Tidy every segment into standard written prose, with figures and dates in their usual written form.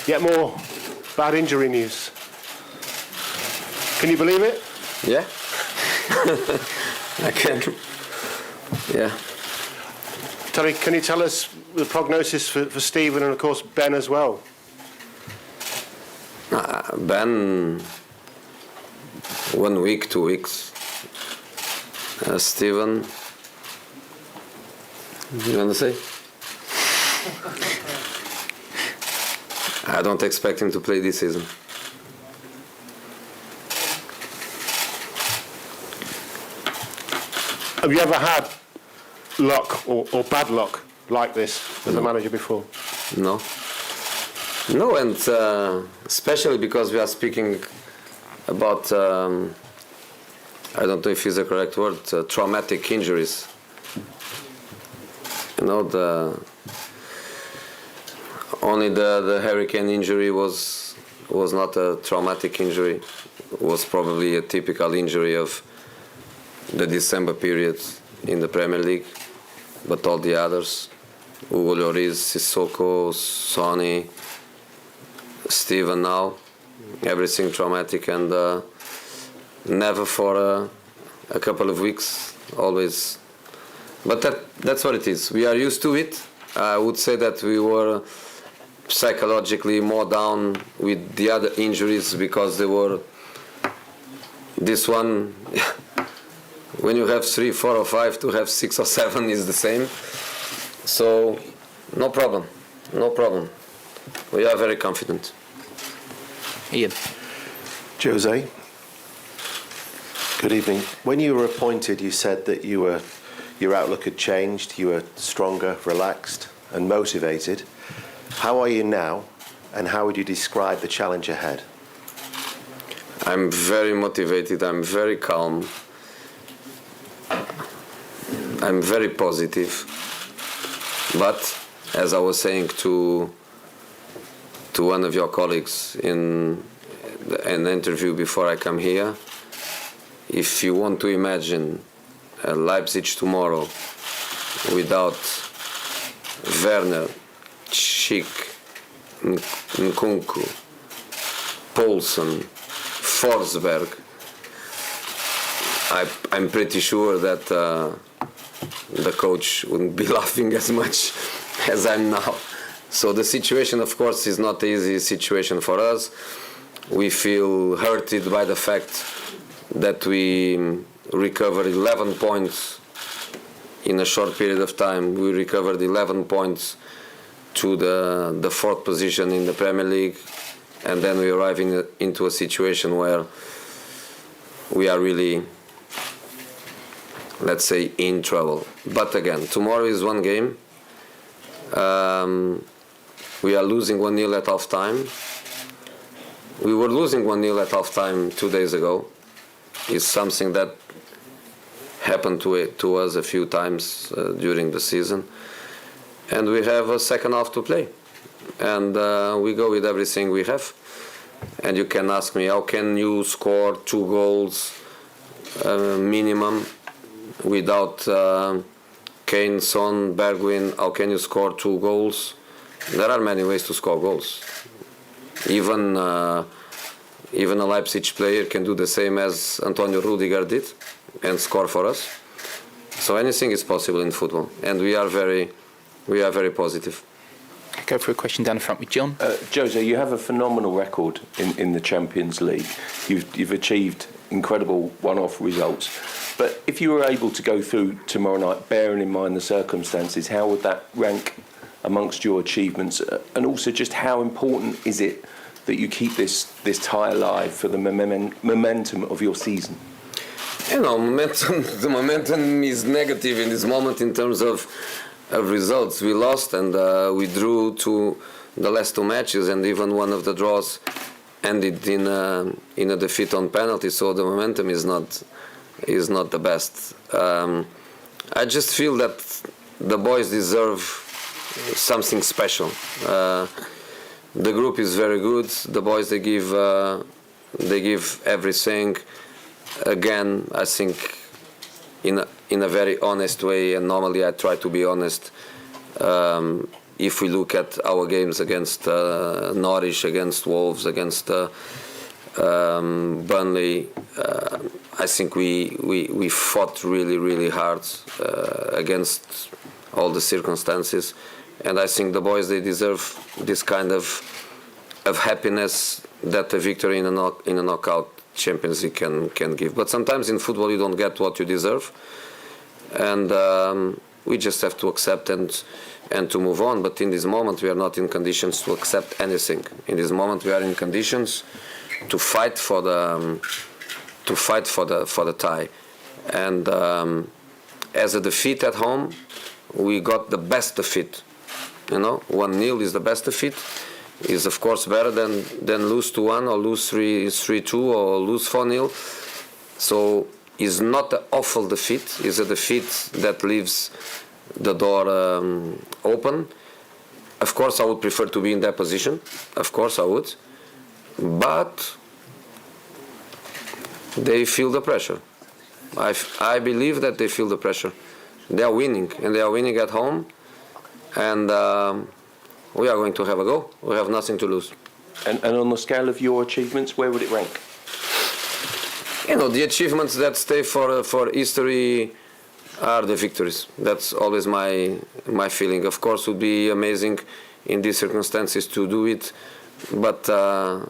Yet more bad injury news. Can you believe it? Yeah. I can. Yeah. Terry, can you tell us the prognosis for Stephen and, of course, Ben as well? Ben, 1 week, 2 weeks. Stephen, you want to say? I don't expect him to play this season. Have you ever had luck or bad luck like this as a manager before? No. No, and especially because we are speaking about, I don't know if it's the correct word, traumatic injuries. You know, only the hurricane injury was not a traumatic injury. It was probably a typical injury of the December period in the Premier League, but all the others, Hugo Lloris, Sissoko, Sonny, Steven now, everything traumatic, and never for a couple of weeks, always. But that's what it is. We are used to it. I would say that we were psychologically more down with the other injuries because they were this one. When you have 3, 4 or 5, to have 6 or 7 is the same. So no problem, no problem. We are very confident. Ian. Jose, good evening. When you were appointed, you said that your outlook had changed, you were stronger, relaxed and motivated. How are you now, and how would you describe the challenge ahead? I'm very motivated, I'm very calm, I'm very positive, but as I was saying to one of your colleagues in an interview before I come here, if you want to imagine Leipzig tomorrow without Werner, Schick, Nkunku, Poulsen, Forsberg, I'm pretty sure that the coach wouldn't be laughing as much as I'm now. So the situation, of course, is not an easy situation for us. We feel hurted by the fact that we recovered 11 points in a short period of time. We recovered 11 points to the 4th position in the Premier League, and then we arrive into a situation where we are really, let's say, in trouble. But again, tomorrow is one game. We are losing 1-0 at half time. We were losing 1-0 at half time 2 days ago. It's something that happened to us a few times during the season. And we have a second half to play. And we go with everything we have. And you can ask me, how can you score 2 goals minimum without Kane, Son, Bergwijn? How can you score 2 goals? There are many ways to score goals. Even a Leipzig player can do the same as Antonio Rudiger did and score for us. So anything is possible in football, and we are very positive. Go for a question down the front with John. Jose, you have a phenomenal record in the Champions League. You've achieved incredible one-off results. But if you were able to go through tomorrow night, bearing in mind the circumstances, how would that rank amongst your achievements? And also, just how important is it that you keep this tie alive for the momentum of your season? You know, the momentum is negative in this moment in terms of results. We lost and we drew to the last 2 matches, and even one of the draws ended in a defeat on penalty. So the momentum is not the best. I just feel that the boys deserve something special. The group is very good. The boys, they give everything. Again, I think in a very honest way, and normally I try to be honest. if we look at our games against Norwich, against Wolves, against Burnley, I think we fought really, really hard against all the circumstances, and I think the boys, they deserve this kind of happiness that a victory in a knockout Champions League can give. But sometimes in football you don't get what you deserve, and we just have to accept and to move on. But in this moment we are not in conditions to accept anything. In this moment we are in conditions to fight for the tie. And as a defeat at home, we got the best defeat. 1-0 is the best defeat. Is of course better than lose 2-1 or lose 3-2 or lose 4-0. So it's not an awful defeat. It's a defeat that leaves the door open. Of course, I would prefer to be in that position. Of course, I would. But they feel the pressure. I believe that they feel the pressure. They are winning, and they are winning at home. And we are going to have a go. We have nothing to lose. And on the scale of your achievements, where would it rank? The achievements that stay for history are the victories. That's always my feeling. Of course, it would be amazing in these circumstances to do it. But,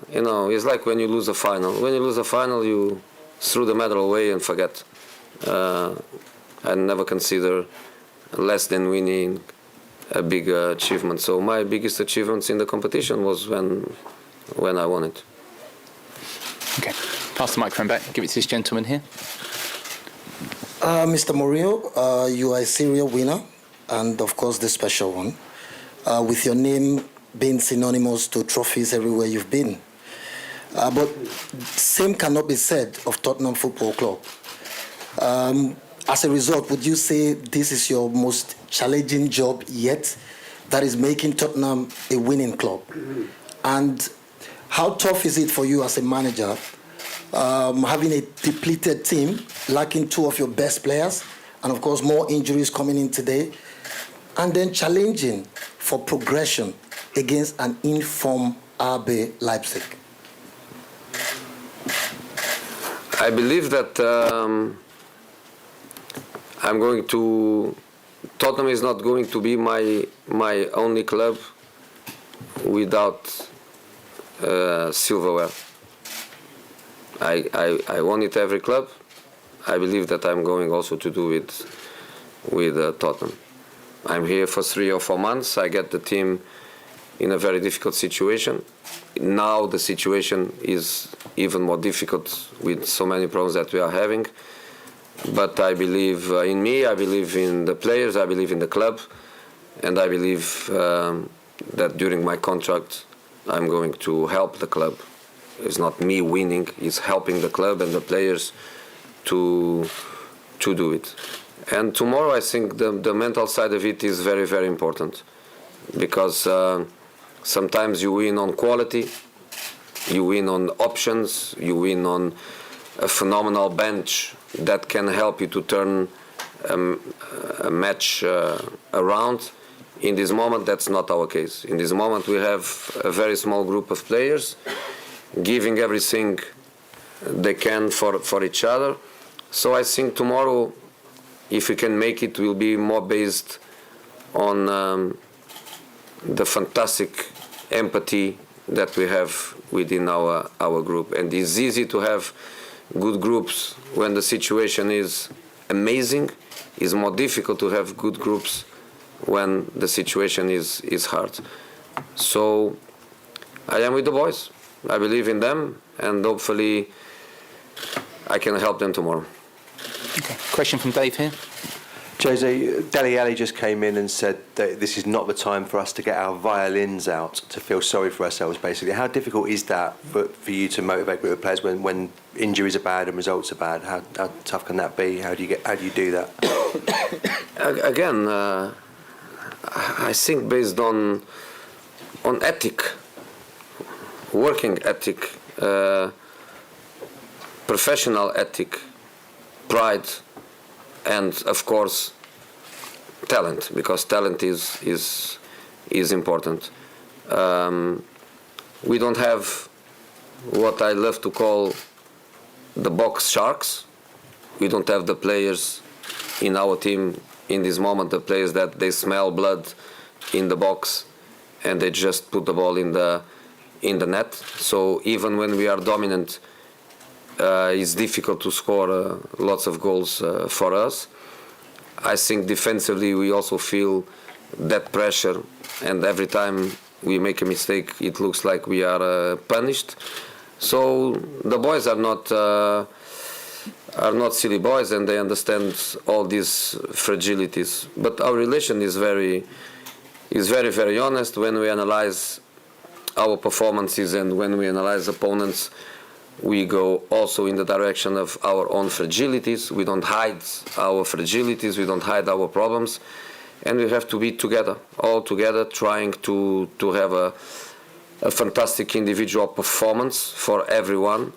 it's like when you lose a final. When you lose a final, you throw the medal away and forget. I never consider less than winning a big achievement. So my biggest achievements in the competition was when I won it. Okay, pass the microphone back. Give it to this gentleman here. Mr. Mourinho, you are a serial winner, and of course the special one, with your name being synonymous to trophies everywhere you've been. But same cannot be said of Tottenham Football Club. As a result, would you say this is your most challenging job yet, that is making Tottenham a winning club? And how tough is it for you as a manager, having a depleted team, lacking two of your best players, and of course more injuries coming in today, and then challenging for progression against an informed RB Leipzig? I believe that Tottenham is not going to be my only club without silverware. I won it every club. I believe that I'm going also to do it with Tottenham. I'm here for 3 or 4 months. I get the team in a very difficult situation. Now the situation is even more difficult with so many problems that we are having. But I believe in me, I believe in the players, I believe in the club, and I believe that during my contract I'm going to help the club. It's not me winning, it's helping the club and the players to do it. And tomorrow I think the mental side of it is very, very important, because sometimes you win on quality, you win on options, you win on a phenomenal bench that can help you to turn a match around. In this moment, that's not our case. In this moment, we have a very small group of players giving everything they can for each other. So I think tomorrow, if we can make it, will be more based on the fantastic empathy that we have within our group. And it's easy to have good groups when the situation is amazing. It's more difficult to have good groups when the situation is hard. So I am with the boys. I believe in them, and hopefully I can help them tomorrow. Okay. Question from Dave here. Jose, Dele Alli just came in and said that this is not the time for us to get our violins out, to feel sorry for ourselves, basically. How difficult is that for you to motivate group of players when injuries are bad and results are bad? How tough can that be? How do you do that? Again, I think based on ethic, working ethic, professional ethic, pride, and of course talent, because talent is is important. We don't have what I love to call the box sharks. We don't have the players in our team in this moment, the players that they smell blood in the box and they just put the ball in the net. So even when we are dominant, it's difficult to score lots of goals for us. I think defensively we also feel that pressure, and every time we make a mistake it looks like we are punished. So the boys are not silly boys, and they understand all these fragilities. But our relation is very honest. When we analyze our performances and when we analyze opponents, we go also in the direction of our own fragilities. We don't hide our fragilities, we don't hide our problems, and we have to be together, all together, trying to have a fantastic individual performance for everyone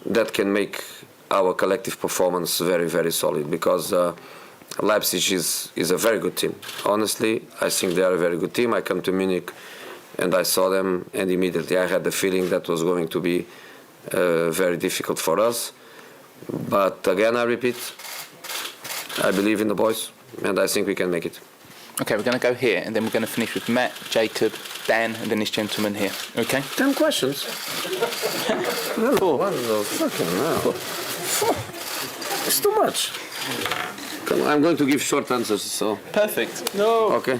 that can make our collective performance very, very solid, because Leipzig is a very good team. Honestly, I think they are a very good team. I come to Munich and I saw them, and immediately I had the feeling that was going to be very difficult for us. But again, I repeat, I believe in the boys, and I think we can make it. Okay, we're going to go here, and then we're going to finish with Matt, Jacob, Dan, and then this gentleman here. Okay? 10 questions. Fucking hell. It's too much. Come on, I'm going to give short answers, so. Perfect. No. Okay.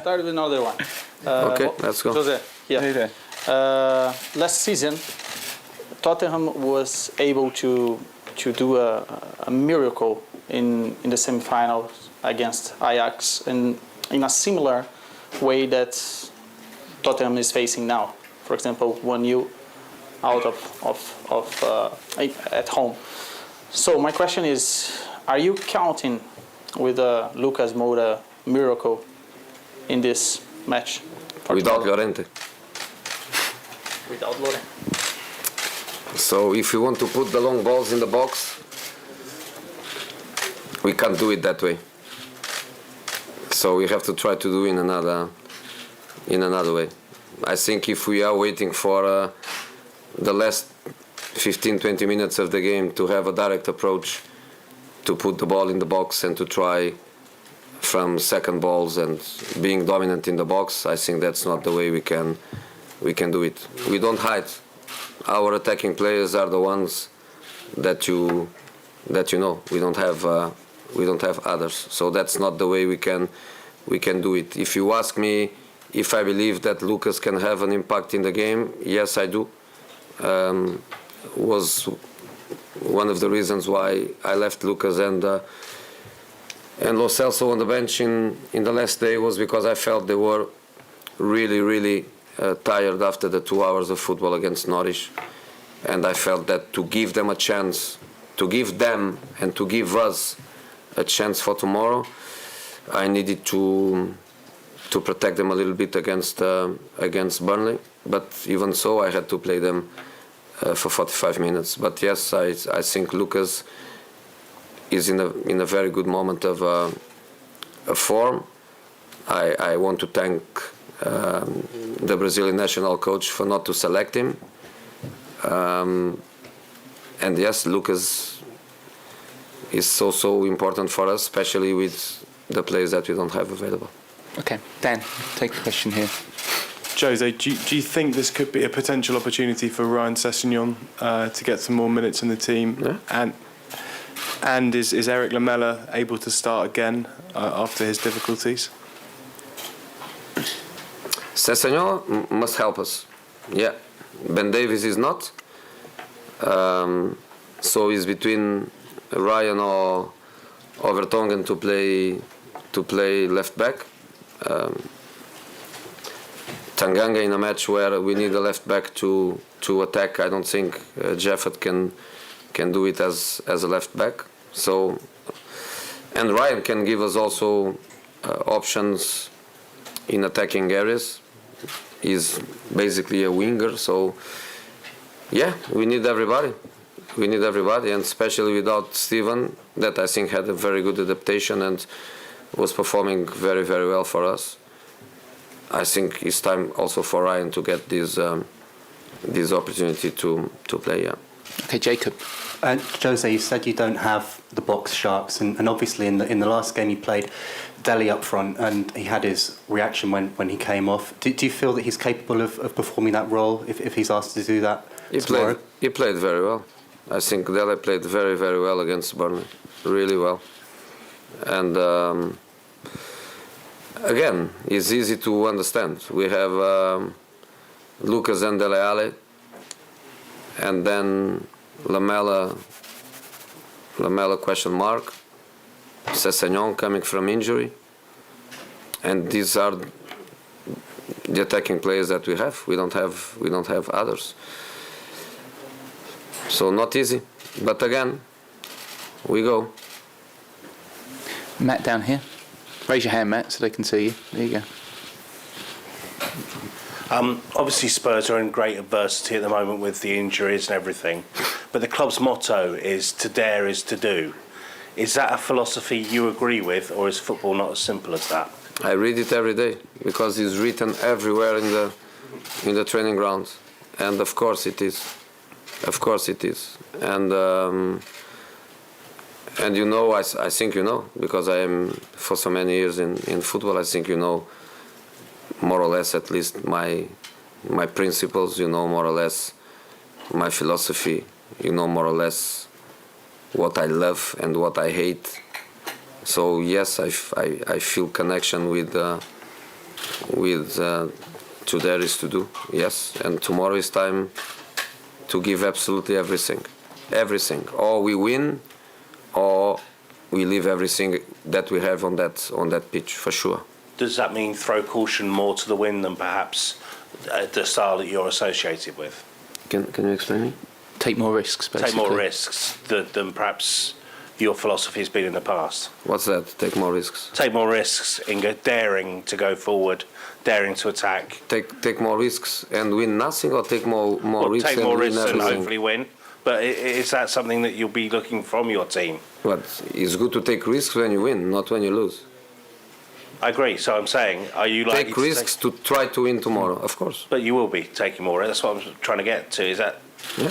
Start with another one. Okay, let's go. Jose, yeah. Last season, Tottenham was able to do a miracle in the semifinals against Ajax, and in a similar way that Tottenham is facing now. For example, 1-0 out at home. So my question is, are you counting with a Lucas Moura miracle in this match? Without Llorente. Without Llorente. So if you want to put the long balls in the box, we can't do it that way. So we have to try to do in another way. I think if we are waiting for the last 15-20 minutes of the game to have a direct approach, to put the ball in the box and to try from second balls and being dominant in the box, I think that's not the way we can do it. We don't hide. Our attacking players are the ones that you know. We don't have others. So that's not the way we can do it. If you ask me if I believe that Lucas can have an impact in the game, yes, I do. Was one of the reasons why I left Lucas and Lo Celso on the bench in the last day, was because I felt they were really tired after the 2 hours of football against Norwich, and I felt that to give them a chance, to give them and to give us a chance for tomorrow, I needed to protect them a little bit against Burnley. But even so, I had to play them for 45 minutes. But yes, I think Lucas is in a very good moment of form. I want to thank the Brazilian national coach for not to select him. And yes, Lucas is so important for us, especially with the players that we don't have available. Okay, Dan, take the question here. Jose, do you think this could be a potential opportunity for Ryan Sessegnon to get some more minutes in the team? Yeah. And is Eric Lamela able to start again after his difficulties? Sessegnon must help us. Yeah, Ben Davies is not. So it's between Ryan or Vertonghen to play left back. Tanganga in a match where we need a left back to attack. I don't think Jeffert can do it as a left back. So, and Ryan can give us also options in attacking areas. He's basically a winger. So yeah, we need everybody. We need everybody, and especially without Steven, that I think had a very good adaptation and was performing very well for us. I think it's time also for Ryan to get this opportunity to play. Yeah. Okay, Jacob. Jose, you said you don't have the box sharks, and obviously in the last game you played, Dele up front, and he had his reaction when he came off. Do you feel that he's capable of performing that role if he's asked to do that tomorrow? He played very well. I think Dele played very, very well against Burnley, really well. And again, it's easy to understand. We have Lucas and Dele Alli, and then Lamela question mark, Sessegnon coming from injury, and these are the attacking players that we have. We don't have others. So not easy, but again, we go. Matt down here. Raise your hand, Matt, so they can see you. There you go. Obviously Spurs are in great adversity at the moment with the injuries and everything, but the club's motto is to dare is to do. Is that a philosophy you agree with, or is football not as simple as that? I read it every day because it's written everywhere in the training grounds, and of course it is. Of course it is. And you know, I think you know, because I am for so many years in football. I think you know more or less at least my principles. You know more or less my philosophy. You know more or less what I love and what I hate. So yes, I feel connection with today is to do. Yes, and tomorrow is time to give absolutely everything. Or we win, or we leave everything that we have on that pitch for sure. Does that mean throw caution more to the wind than perhaps the style that you're associated with? Can you explain me? Take more risks, basically. Take more risks than perhaps your philosophy has been in the past. What's that? Take more risks. Take more risks in daring to go forward, daring to attack. Take more risks and win nothing, or take more risks. Take more and risks win and everything? hopefully win. But is that something that you'll be looking from your team? But it's good to take risks when you win, not when you lose. I agree. So I'm saying, are you likely Take risks to try to win tomorrow, of course. But you will be taking more. That's what I'm trying to get to. Is that? Yeah.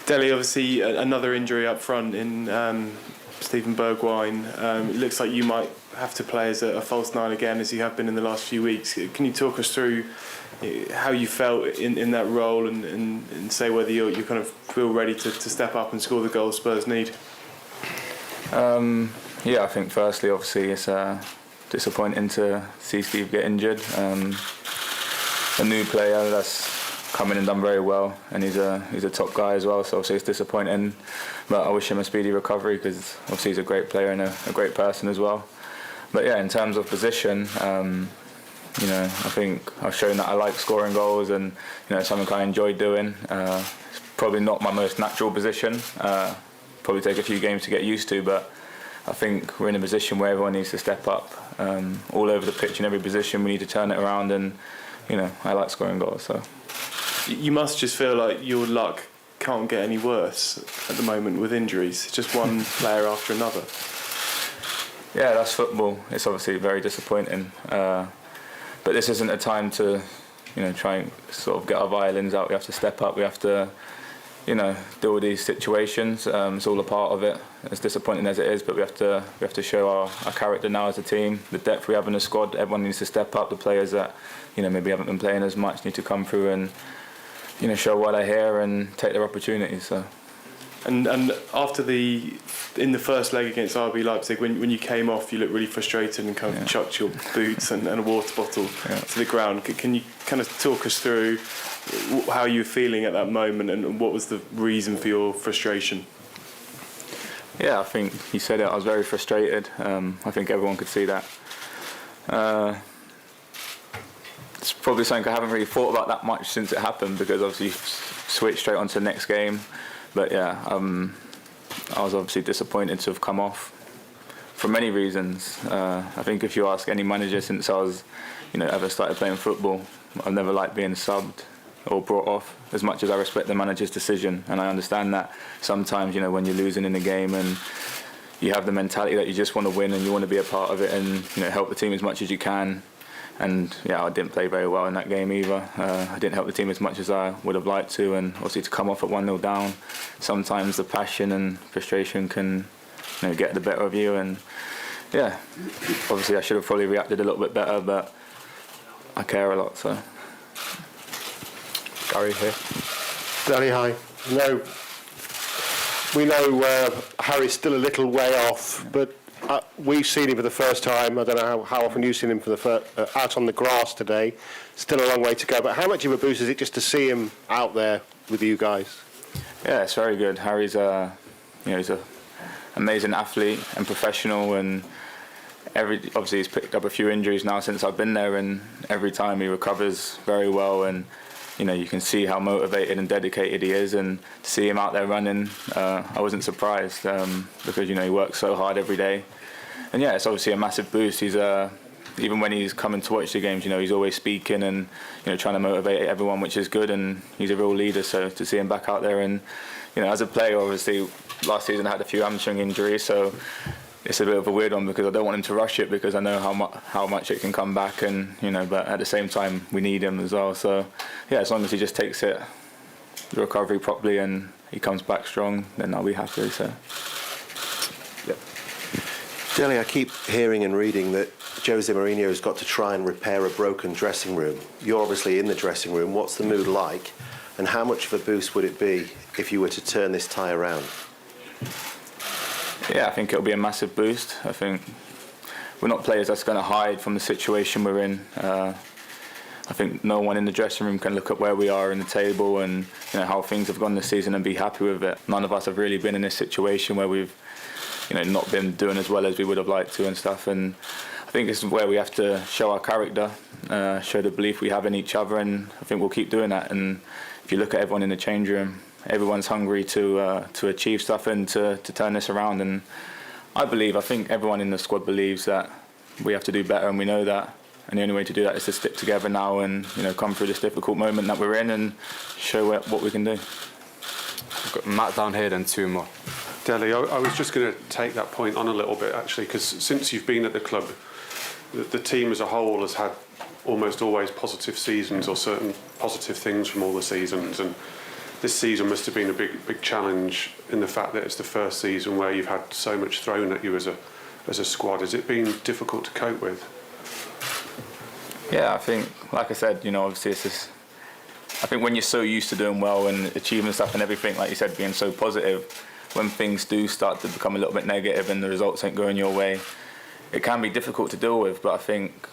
Dele, obviously another injury up front in Stephen Bergwijn. It looks like you might have to play as a false nine again, as you have been in the last few weeks. Can you talk us through how you felt in that role and say whether you kind of feel ready to step up and score the goals Spurs need? Yeah, I think firstly, obviously, it's disappointing to see Steve get injured. A new player that's come in and done very well, and he's a top guy as well, so obviously it's disappointing, but I wish him a speedy recovery because obviously he's a great player and a great person as well. But yeah, in terms of position, you know, I think I've shown that I like scoring goals, and you know, something I enjoy doing. It's probably not my most natural position. Probably take a few games to get used to, but I think we're in a position where everyone needs to step up all over the pitch in every position. We need to turn it around, and you know, I like scoring goals. So you must just feel like your luck can't get any worse at the moment with injuries. Just one player after another. Yeah, that's football. It's obviously very disappointing. But this isn't a time to, you know, try and sort of get our violins out. We have to step up. We have to, you know, deal with these situations. It's all a part of it. As disappointing as it is, but we have to show our character now as a team. The depth we have in the squad. Everyone needs to step up. The players that, you know, maybe haven't been playing as much need to come through and, you know, show why they're here and take their opportunities. So. And after in the first leg against RB Leipzig, when you came off, you looked really frustrated and kind of chucked your boots and a water bottle to the ground. Can you kind of talk us through how you were feeling at that moment and what was the reason for your frustration? Yeah, I think you said it. I was very frustrated. I think everyone could see that. It's probably something I haven't really thought about that much since it happened, because obviously you switched straight on to the next game. But yeah, I was obviously disappointed to have come off for many reasons. I think if you ask any manager since I was, you know, ever started playing football, I've never liked being subbed or brought off, as much as I respect the manager's decision. And I understand that sometimes, you know, when you're losing in a game and you have the mentality that you just want to win and you want to be a part of it and, you know, help the team as much as you can. And yeah, I didn't play very well in that game either. I didn't help the team as much as I would have liked to, and obviously to come off at 1-0 down, sometimes the passion and frustration can, get the better of you. And yeah, obviously I should have probably reacted a little bit better, but I care a lot. So Gary here. Danny, hi. We know Harry's still a little way off, but we've seen him for the first time. I don't know how often you've seen him for the out on the grass today. Still a long way to go, but how much of a boost is it just to see him out there with you guys? Yeah, it's very good. Harry's he's an amazing athlete and professional, and obviously he's picked up a few injuries now since I've been there, and every time he recovers very well, and you can see how motivated and dedicated he is, and to see him out there running, I wasn't surprised because he works so hard every day, and yeah, it's obviously a massive boost. He's even when he's coming to watch the games, he's always speaking and trying to motivate everyone, which is good, and he's a real leader. So to see him back out there, and as a player, obviously last season I had a few hamstring injuries, so it's a bit of a weird one because I don't want him to rush it because I know how much it can come back, and but at the same time we need him as well. So yeah, as long as he just takes the recovery properly and he comes back strong, then I'll be happy. So yeah. Dele, I keep hearing and reading that Jose Mourinho has got to try and repair a broken dressing room. You're obviously in the dressing room. What's the mood like, and how much of a boost would it be if you were to turn this tie around? Yeah, I think it'll be a massive boost. I think we're not players that's going to hide from the situation we're in. I think no one in the dressing room can look at where we are in the table and how things have gone this season and be happy with it. None of us have really been in this situation where we've not been doing as well as we would have liked to and stuff. And I think this is where we have to show our character, show the belief we have in each other, and I think we'll keep doing that. And if you look at everyone in the change room, everyone's hungry to achieve stuff and to turn this around, and I think everyone in the squad believes that we have to do better, and we know that, and the only way to do that is to stick together now and come through this difficult moment that we're in and show what we can do. I've got Matt down here, then two more. Dele, I was just going to take that point on a little bit actually, because since you've been at the club, the team as a whole has had almost always positive seasons or certain positive things from all the seasons, and this season must have been a big challenge in the fact that it's the first season where you've had so much thrown at you as a squad. Has it been difficult to cope with? Yeah, I think, like I said, obviously it's just, I think when you're so used to doing well and achieving stuff and everything, like you said, being so positive, when things do start to become a little bit negative and the results ain't going your way, it can be difficult to deal with. But I think,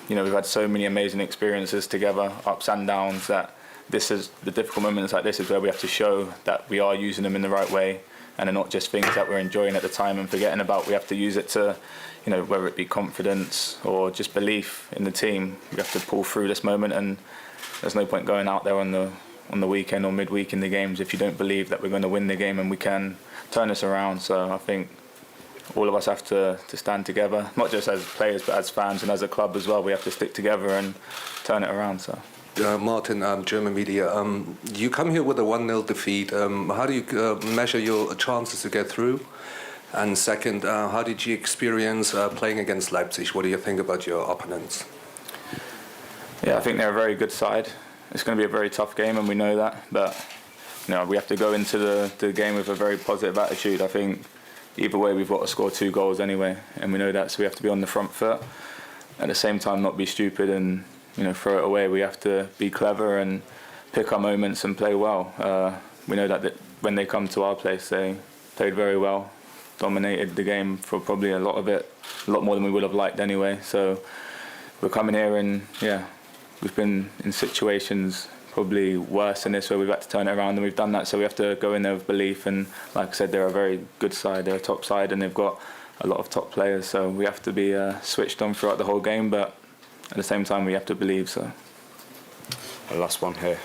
we've had so many amazing experiences together, ups and downs, that this is the difficult moments like this is where we have to show that we are using them in the right way, and they're not just things that we're enjoying at the time and forgetting about. We have to use it to, whether it be confidence or just belief in the team. We have to pull through this moment, and there's no point going out there on the weekend or midweek in the games if you don't believe that we're going to win the game and we can turn this around. So I think all of us have to stand together, not just as players but as fans and as a club as well. We have to stick together and turn it around. So. Martin, German media. You come here with a 1-0 defeat. How do you measure your chances to get through? And second, how did you experience playing against Leipzig? What do you think about your opponents? Yeah, I think they're a very good side. It's going to be a very tough game, and we know that. But we have to go into the game with a very positive attitude. I think either way, we've got to score 2 goals anyway, and we know that. So we have to be on the front foot. At the same time, not be stupid and throw it away. We have to be clever and pick our moments and play well. We know that when they come to our place, they played very well, dominated the game for probably a lot of it, a lot more than we would have liked anyway. So we're coming here and we've been in situations probably worse than this where we've had to turn it around, and we've done that. So we have to go in there with belief, and like I said, they're a very good side, they're a top side, and they've got a lot of top players. So we have to be switched on throughout the whole game, but at the same time, we have to believe. So, the last one here.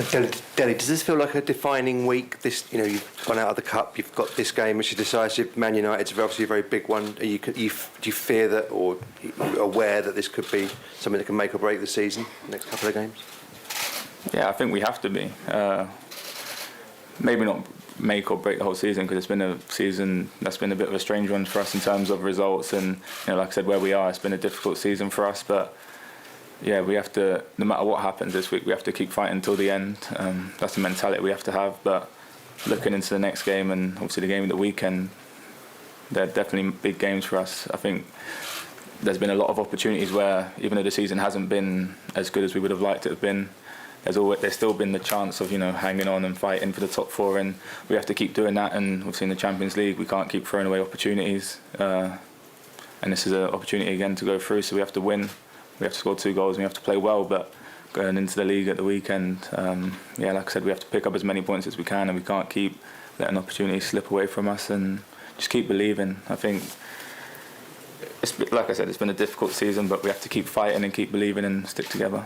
Dele, does this feel like a defining week? This, you've gone out of the cup, you've got this game which is decisive. Man United's obviously a very big one. Do you fear that, or aware that this could be something that can make or break the season, the next couple of games? Yeah, I think we have to be. Maybe not make or break the whole season, because it's been a season that's been a bit of a strange one for us in terms of results, and like I said, where we are, it's been a difficult season for us. But yeah, we have to, no matter what happens this week, we have to keep fighting until the end. That's the mentality we have to have. But looking into the next game and obviously the game of the weekend, they're definitely big games for us. I think there's been a lot of opportunities where, even though the season hasn't been as good as we would have liked it to have been, there's still been the chance of, you know, hanging on and fighting for the top four, and we have to keep doing that. And obviously in the Champions League, we can't keep throwing away opportunities. And this is an opportunity again to go through, so we have to win. We have to score 2 goals and we have to play well. But going into the league at the weekend, yeah, like I said, we have to pick up as many points as we can, and we can't keep letting opportunities slip away from us, and just keep believing. I think, like I said, it's been a difficult season, but we have to keep fighting and keep believing and stick together.